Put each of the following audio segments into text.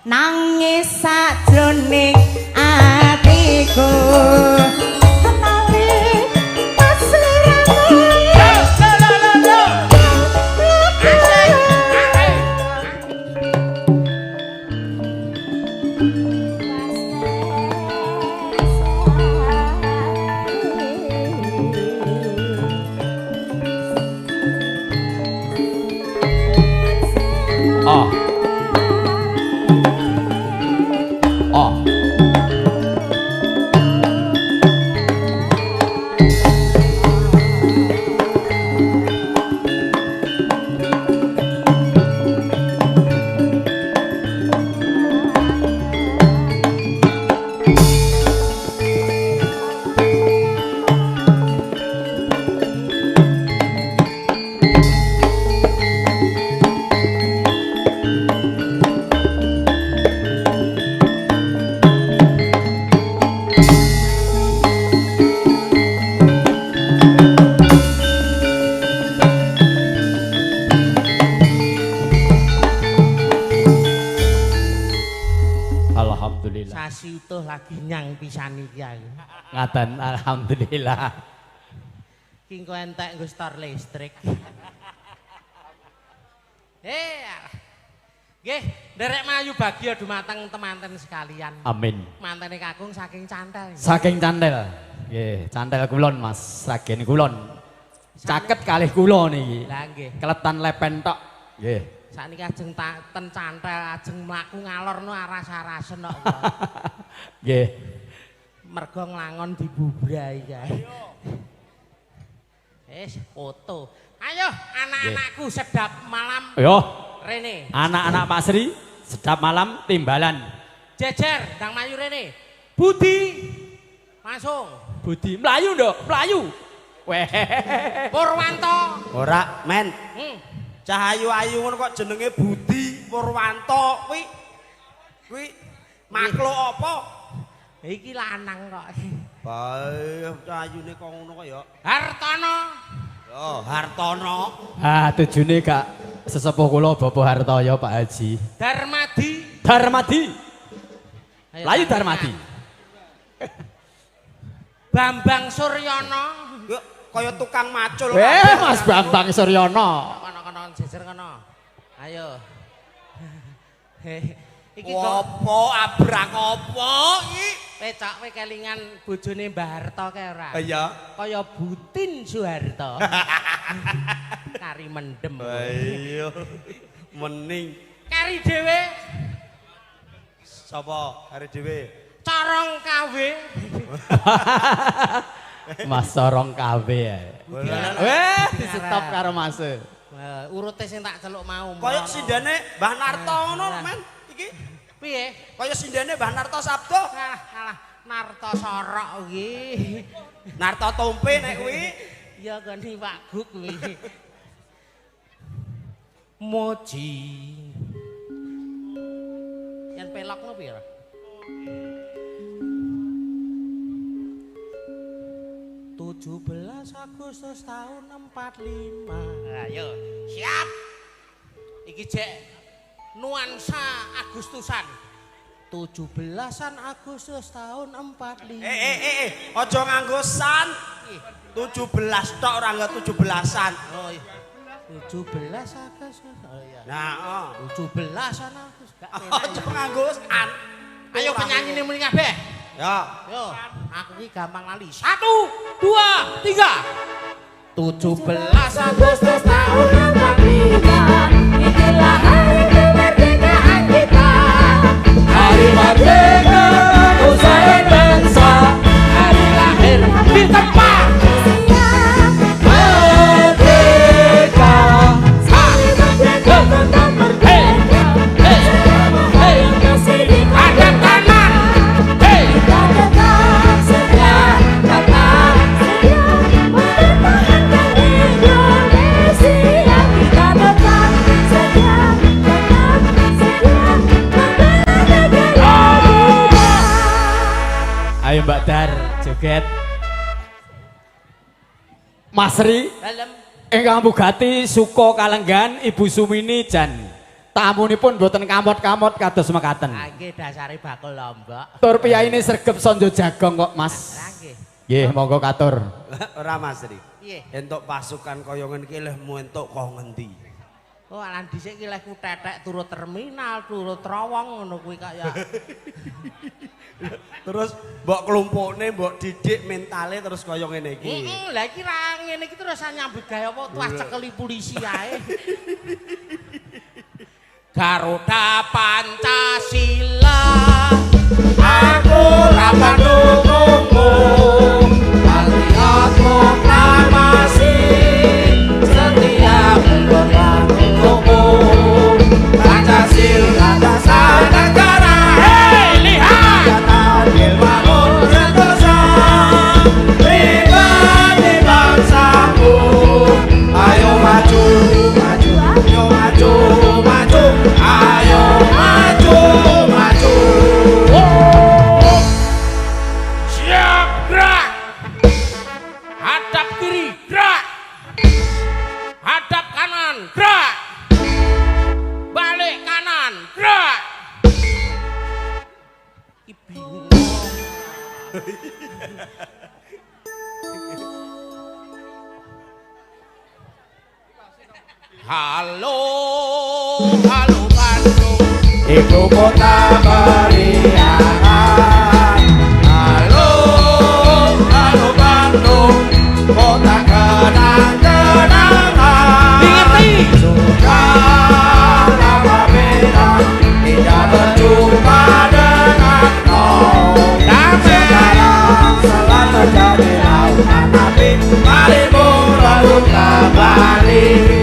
nangis sajroning atiku sasi utuh lagi nyang pisan iki aku. Ngaten alhamdulillah. Ki engko entek nggo stor listrik. Nggih, nderek mayu bagya dumateng temanten sekalian. Amin. Mantene Kakung saking Cantel. Saking Cantel. Nggih, Cantel kulon Mas, saking kulon. Caket kalih kula niki. Lah nggih. Keletan lepen tok. Nggih. Sakniki ajeng ten Cantel ajeng mlaku ngalorno aras-arasen kok. Nggih. Mergo nglangon dibubrai kae. Wis foto. Ayo anak-anakku sedap malam. Yo. Rene. Anak-anak Pak Sri sedap malam timbalan. Jejer ndang mayu rene. Budi. Langsung. Budi mlayu nduk, mlayu. Weh. Purwanto. Ora, men. Cah ayu-ayu ngono kok jenenge Budi Purwanto kuwi makhluk apa? Iki lanang kok. Bae cah ayune kok ngono kok ya. Hartono. Yo, Hartono. Ah, tujune gak sesepuh kula Bapak Hartoyo Pak Haji. Darmadi. Darmadi. Layu Darmadi. Bambang Suryono. Yo kaya tukang macul. Mas Bambang Suryono. Kono jejer kono. Ayo. Iki opo abrak opo iki? Pecok kowe kelingan bojone Mbah Harto kae ora? Iya. Kaya Butin Soeharto. Kari mendem. Ayo. Mening. Kari dhewe. Sapa kari dhewe? Corong kawe. Mas Corong kawe ya. Di stop karo Mas. Urute sing tak celuk mau. Kaya sindane Mbah Narto ngono men iki. Piye? Kaya sindane Mbah Narto Sabdo. Alah, Narto Sorok iki. Narto Tompe nek kuwi. Ya gani Waguk kuwi. Moji. Yang pelokno piye? 17 Agustus tahun 45. Ayo, siap. Iki jek nuansa Agustusan. 17-an Agustus tahun 45. Aja nganggo san. 17 tok ora nggo 17-an. Oh iya. 17 Agustus. Oh iya. Nah, 17-an Agustus. Aja nganggo san. Ayo penyanyi muni kabeh. Ya. Yo, aku iki gampang lali. 1 2 3. 17 Agustus tahun 45. Inilah hari kemerdekaan kita. Hari merdeka usai bangsa. Hari lahir di tempat merdeka. Hari merdeka tentang merdeka. Ada tanah. Kita tetap setia, tetap setia mempertahankan Indonesia. Kita tetap setia, tetap setia membela negara kita. Ayo Mbak Dar, joget. Mas Ri, Dalem. ingkang Bugatti Suko Kalenggan Ibu Sumini Jan Tamunipun mboten kamot-kamot kados mekaten. Ah nggih dasare bakul lombok. Tur piyaine sregep sonjo jagong kok, Mas. Lah nggih. Nggih, monggo katur. Ora Mas Ri. Piye? Entuk pasukan kaya ngene iki leh mu entuk kok ngendi? Oh alan dhisik ki lehku tetek turut terminal, turut terowong ngono kuwi kaya. Terus mbok kelompokne mbok didik mentale terus kaya ngene iki. Lah iki ra ngene iki terus nyambut gawe apa tuas cekeli polisi ae. Garuda Pancasila aku ra pandukungmu patriot proklamasi setiap berjuang untukmu Pancasila dasar negara hei lihat adil makmur sentosa pribadi bangsaku ayo maju maju ayo maju maju ayo maju maju siap gerak hadap kiri gerak hadap kanan gerak balik kanan gerak bingung halo halo Bandung ibu kota beriangan halo halo Bandung kota kenang-kenangan dimengerti sudah lama beda tidak berjumpa dengan kau sekarang selalu terjadi lautan api marimu lalu kembali.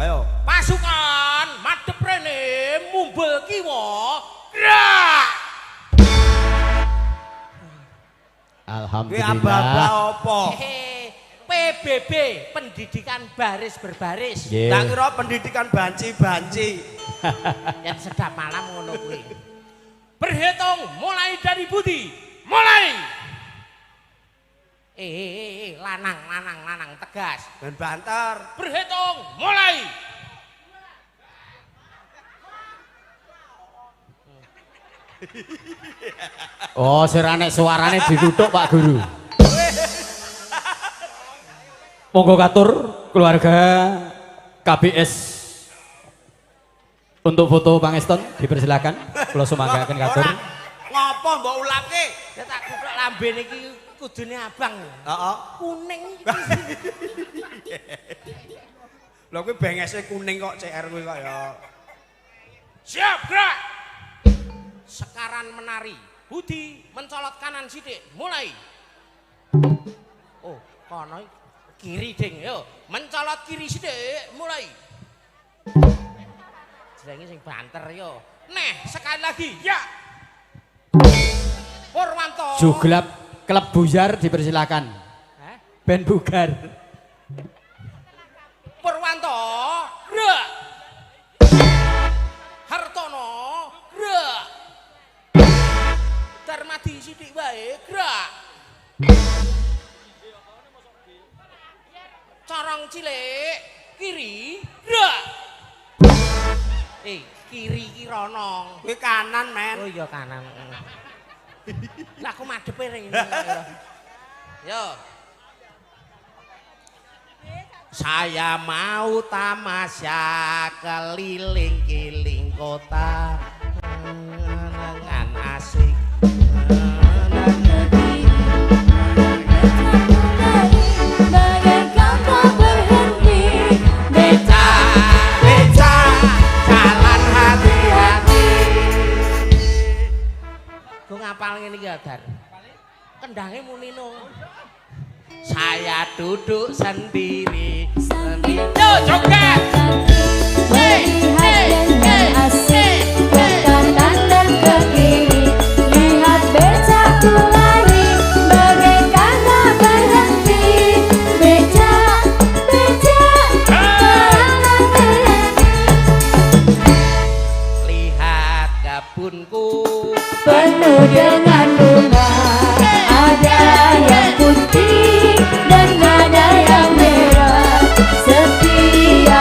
Ayo. Pasukan madhep rene mumbul kiwa. Gerak. Alhamdulillah. Aba-aba apa? PBB, pendidikan baris berbaris. Nggih. Tak kira pendidikan banci-banci. Yang sedap malam ngono kuwi. Berhitung mulai dari Budi. Mulai. Lanang tegas. Ben banter. Berhitung mulai. Oh, siranek suarane ditutuk Pak Guru. Monggo katur keluarga KBS untuk foto pangeston dipersilakan. Kula sumanggaken katur. Ngopo mbok ulake? Ya tak kutuk lambene iki kudune abang. Heeh. Kuning. Lha kuwi bengese kuning kok CR kuwi kok ya. Siap gerak. Sekaran menari. Budi mencolot kanan sithik. Mulai. Oh, kono kiri ding yo. Mencolot kiri sithik. Mulai. Jenenge sing banter yo. Neh, sekali lagi. Ya. Purwanto. Juglap klub buyar dipersilakan. Ben bugar. Purwanto. Gerak. Hartono. Gerak. Darmadi sithik wae. Gerak. Corong cilik kiri. Gerak. Kiri ki rono. Kuwi kanan, men. Oh iya kanan. Lah aku madhepe rene. Yo. Saya mau tamasya keliling-kiling kota dengan asik. Bagaikan tak berhenti. Beca, jalan hati-hati. Gue ngapal ngene iki Dar. Kendange muni no. Saya duduk sendiri. Yo joget. Melihat dengan asik ke kanan dan ke kiri. Lihat becaku lari bagaikan tak berhenti. Beca, mana berhenti. Lihat kebunku Penuh dengan bunga. Ada yang putih dan ada yang merah. Setiap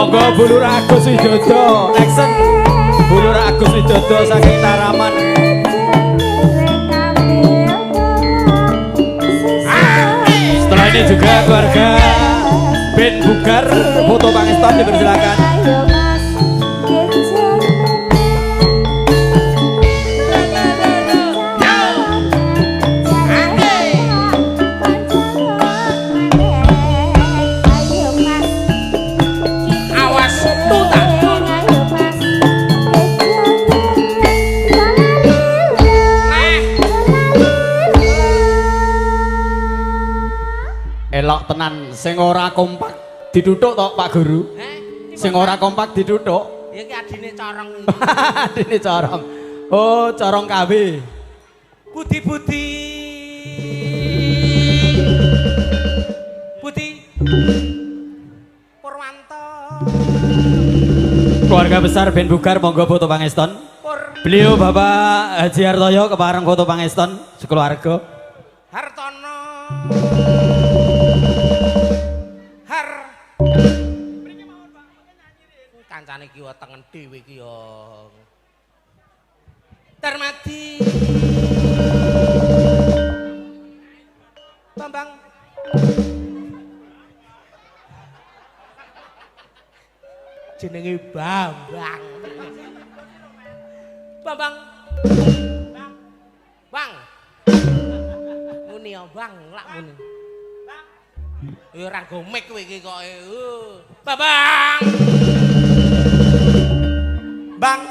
Monggo Bulur Agus Widodo Nexen Bulur Agus Widodo saking Taraman. Setelah ini juga keluarga Ben Bugar foto Pangestan dipersilakan. Elok tenan sing ora kompak dituthuk tok Pak Guru. Sing ora kompak dituthuk. Ya ki adine corong iki. Adine corong. Oh, corong KW. Budi. Purwanto. Keluarga besar Ben Bugar monggo foto pangeston. Beliau Bapak Haji Hartoyo kepareng foto pangeston sekeluarga. Hartono. Kancane ki wetenge dhewe ki ya. Darmadi. Bambang. Jenenge Bambang. Bambang. Bang. Muni ya Bang, lak muni. Ya ora gomek kowe iki kok. Bambang. Bang.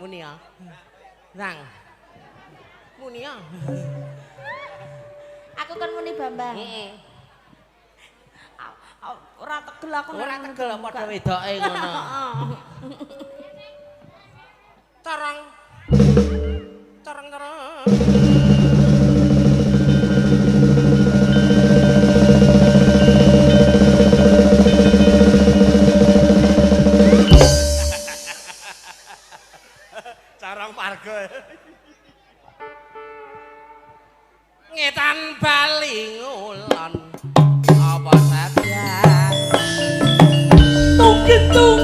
Muni ya. Nang. Muni ya. Aku kan muni Bambang. Heeh. Ora tegel aku. Ora tegel padha wedoke ngono. Torong. Carang parga. Ngetan bali ngulon apa saja tung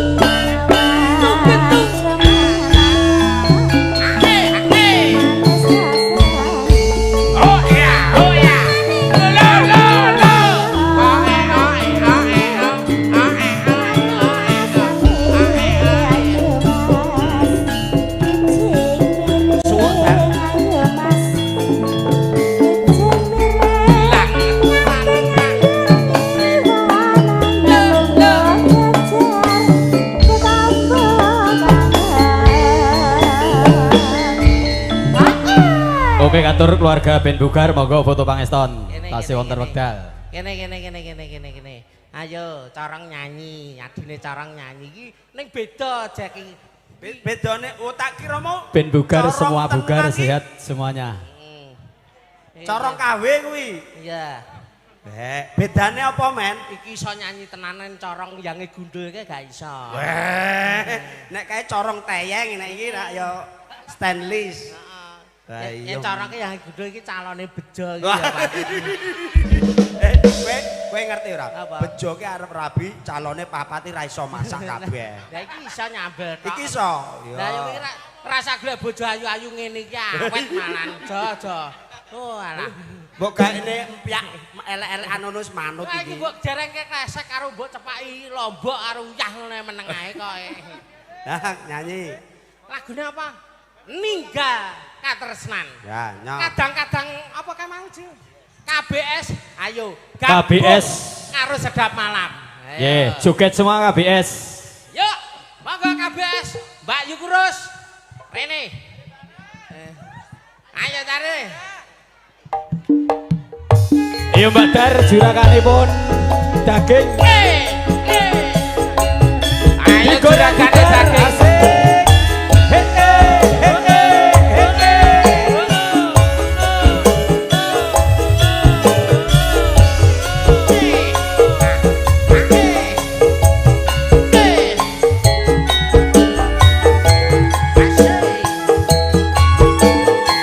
oh ya lo Oke katur keluarga Ben Bugar monggo foto pangeston. Tasih wonten wekdal. Kene. Ayo corong nyanyi, adine corong nyanyi iki ning beda Jack iki. Bedane tak kira mau Ben Bugar corong semua tenan bugar iki. sehat semuanya. Corong KW kuwi. Iya. Bedane apa men? Iki iso nyanyi tenanan corong yange gundul ke gak iso. Nek kae corong teyeng nek iki rak ya stainless. Ya corongke yange gundul iki calone bejo iki ya Pak. Kowe ngerti ora? Apa? Bejo ki arep rabi, calone papati ra iso masak kabeh. Lah iki iso nyambel tok. Iki iso. Lah yo iki rasa golek bojo ayu-ayu ngene iki awet malan jojo. Oh alah. Mbok gaene empyak elek-elekan ngono wis manut Lah iki iki. mbok derengke kresek karo mbok cepaki lombok karo uyah ngene meneng ae kok. Nah, nyanyi. Lagune apa? Ninggal katresnan. Ya, nyok. Kadang-kadang apa kae mau Ji? KBS, ayo KBS. karo sedap malam. Ye, joget semua KBS. Yuk, monggo KBS, Mbak Yukurus, Rene. Ayo cari. Ayo Mbak Dar juraganipun daging. Ayo juragane daging.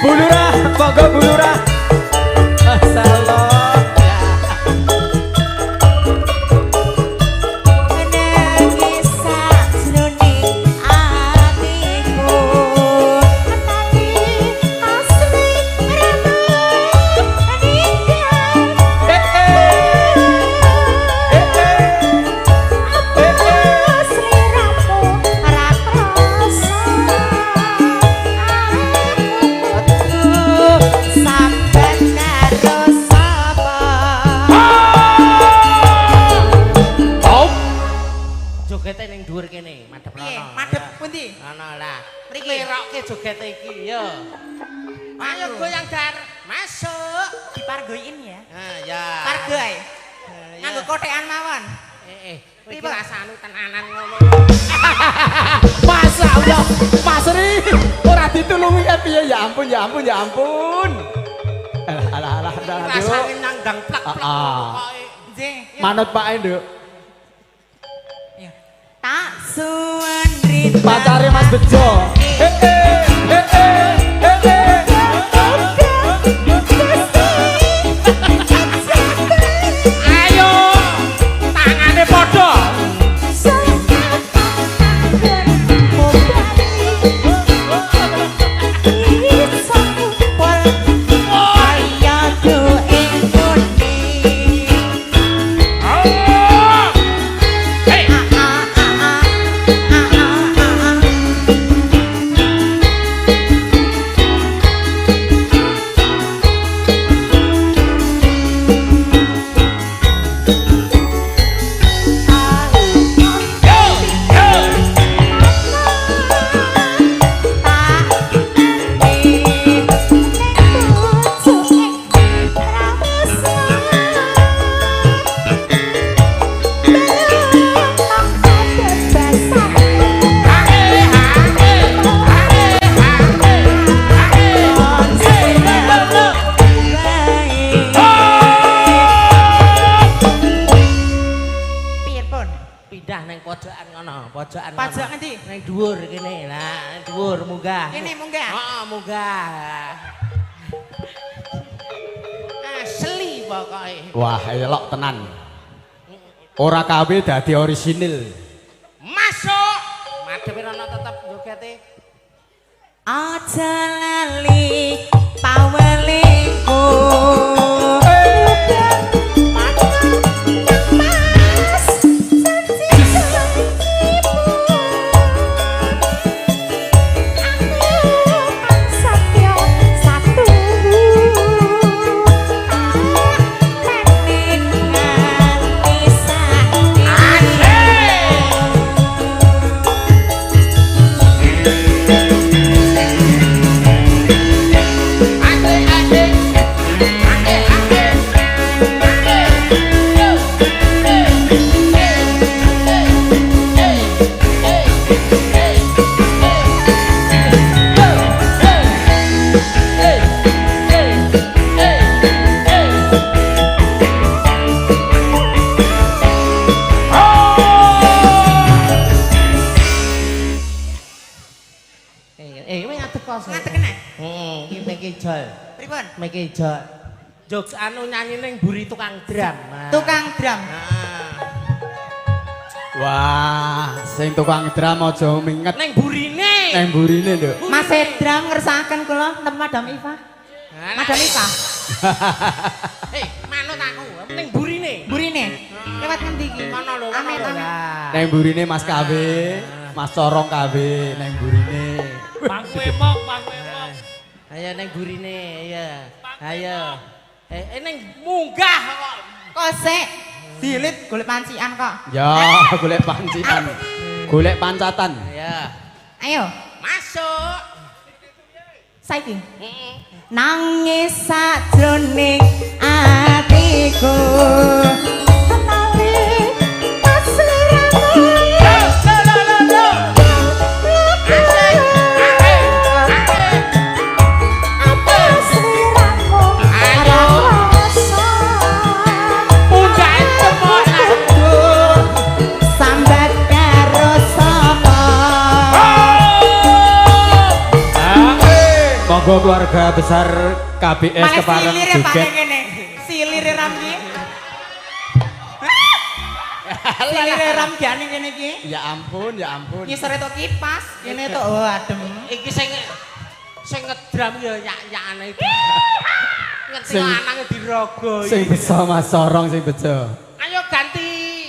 Bulurah, monggo bulurah. Masallah. Ayo goyang dar. Masuk. Dipargoin ya. Nah, ya. Pargoy. Nganggo kotekan mawon. Kowe iki rasane tenanan ngono. Masa Allah, Mas Ri, ora ditulungi ya piye? Ya ampun, ya ampun, ya ampun. Alah, Rasane nanggang plak-plak pokoke. Nggih. Manut Pak Nduk. Tak suwen rita. Pacare Mas Bejo. Ayo, tangane padha. Pojokan. Pojok ngendi? Nang dhuwur kene. Lah, nang dhuwur munggah. Kene munggah. Heeh, munggah. Asli pokoke. Wah, elok tenan. Ora kabeh dadi orisinil. Masuk. Madhepe rono tetep jogete. Aja lali pawelingku. Jol. Pripun? Meke jol. Jog anu nyanyi ning mburi tukang drum. Tukang drum. Wah, sing tukang drum aja minget. Ning burine. Ning burine, Nduk. Mas Drum ngersakaken kula tem Madam Iva. Madam Iva. Hei, manut aku. Ning burine. Burine. Lewat ngendi iki? Mana lho? Amit-amit. Ning burine Mas KW, Mas Corong KW ning burine. Bang Wemok, Bang Wemok. Ayo ning burine, iya. Ayo. Ning munggah kok. Kok sik dilit golek pancian kok. Ya, golek pancian. Golek pancatan. Ya. Ayo, masuk. Saiki. Nangis sajroning atiku. Monggo keluarga besar KBS kepareng joget. Silir ram iki. Silir ram gane kene iki. Ya ampun, ya ampun. Ngisore tok kipas, kene tok oh adem. Iki sing ngedram ya nyak-nyakane iki. Ngerti lanange diraga iki. Sing bisa Mas Sorong sing bejo. Ayo ganti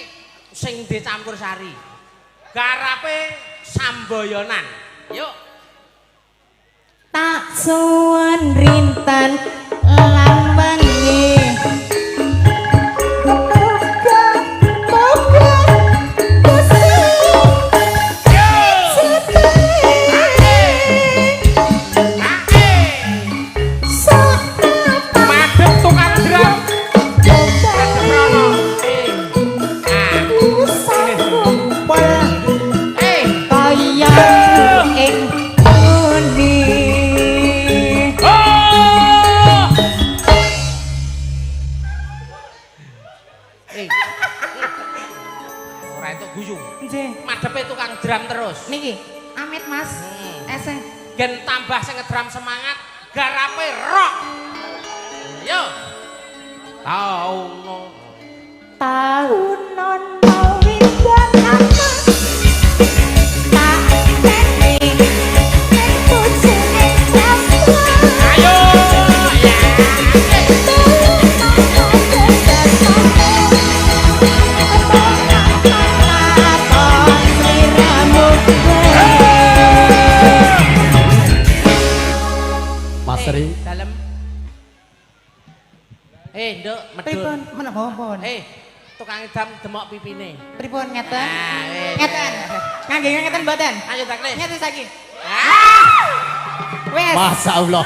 sing dicampur sari. Garape samboyonan. Yuk. Tak suwun rinten lan wengi iki. Amit Mas. Ese. Gen tambah sing ngedram semangat, garape rock. Yo. Tauno. Tahunon mau windan apa tak neni nek bojone jaswa Ayo ya. Mas Ri. Dalem. Nduk, Pripun? medun. Menapa pun? Tukang idam demok pipine. Pripun ngeten? Ah, wis. Ngeten. Kangge ngeten mboten? Ayo tak le. Ngeten saiki. Ah! Wes. Masya Allah.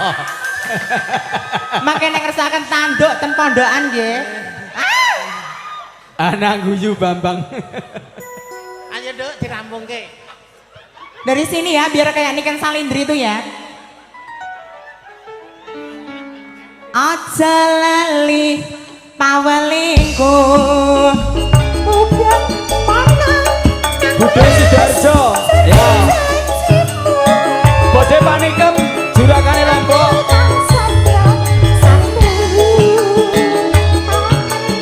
Makene ngersakaken tanduk ten pondokan nggih. Anak guyu Bambang. Ayo Nduk dirampungke. Dari sini ya, biar kayak Niken Salindri itu ya. Aja lali pawelingku udan mana Bude Sidarjo. Ya. Bode Panikem Jurakane Lombok. kang sandra samburu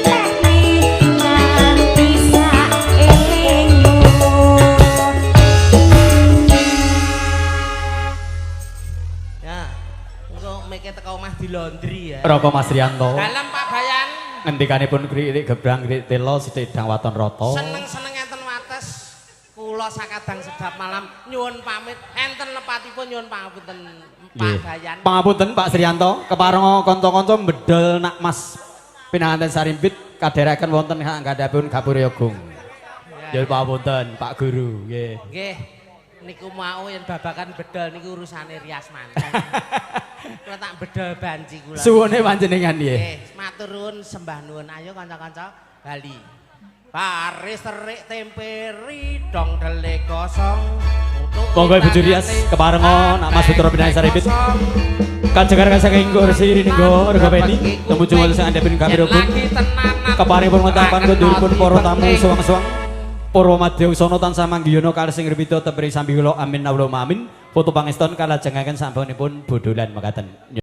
anteni nganti saelingmu Ya. Engko meke teko omah di laundry ya. Roko Mas Rianto. Dalam Pak Bayan. Ngendikanipun kritik gebrang kritik telo sithik dang waton rata. Seneng-seneng enten wates. Kula sakadang sedap malam nyuwun pamit. Enten lepatipun nyuwun pangapunten Pak Nggih. Bayan. Pangapunten Pak Sriyanto, keparenga kanca-kanca mbedel nak Mas pinanganten sarimpit kadheraken wonten nggadhapipun Gapura Agung. Ya pangapunten Pak Guru, nggih. Nggih. Niku mau yen babakan bedol niku urusane rias manten. Kula tak bedol banci kula. Suwune panjenengan nggih. Nggih, matur nuwun sembah nuwun. Ayo kanca-kanca Bali. Paris terik tempe ridong dele kosong. Monggo Ibu Jurias keparenga nak Mas Putra Pinangan Sarimpit. Kajengaran saking kursi ringgo rega peni tumuju wonten ing andhapipun Gapura Agung. Keparipun ngentapan konduripun para tamu suwang-suwang. Purwomadya Usana tansah manggiyana kalih sing ngripita tepri sambi kula amin Allahumma amin. Foto pangeston kalajengaken sampunipun bodholan mekaten.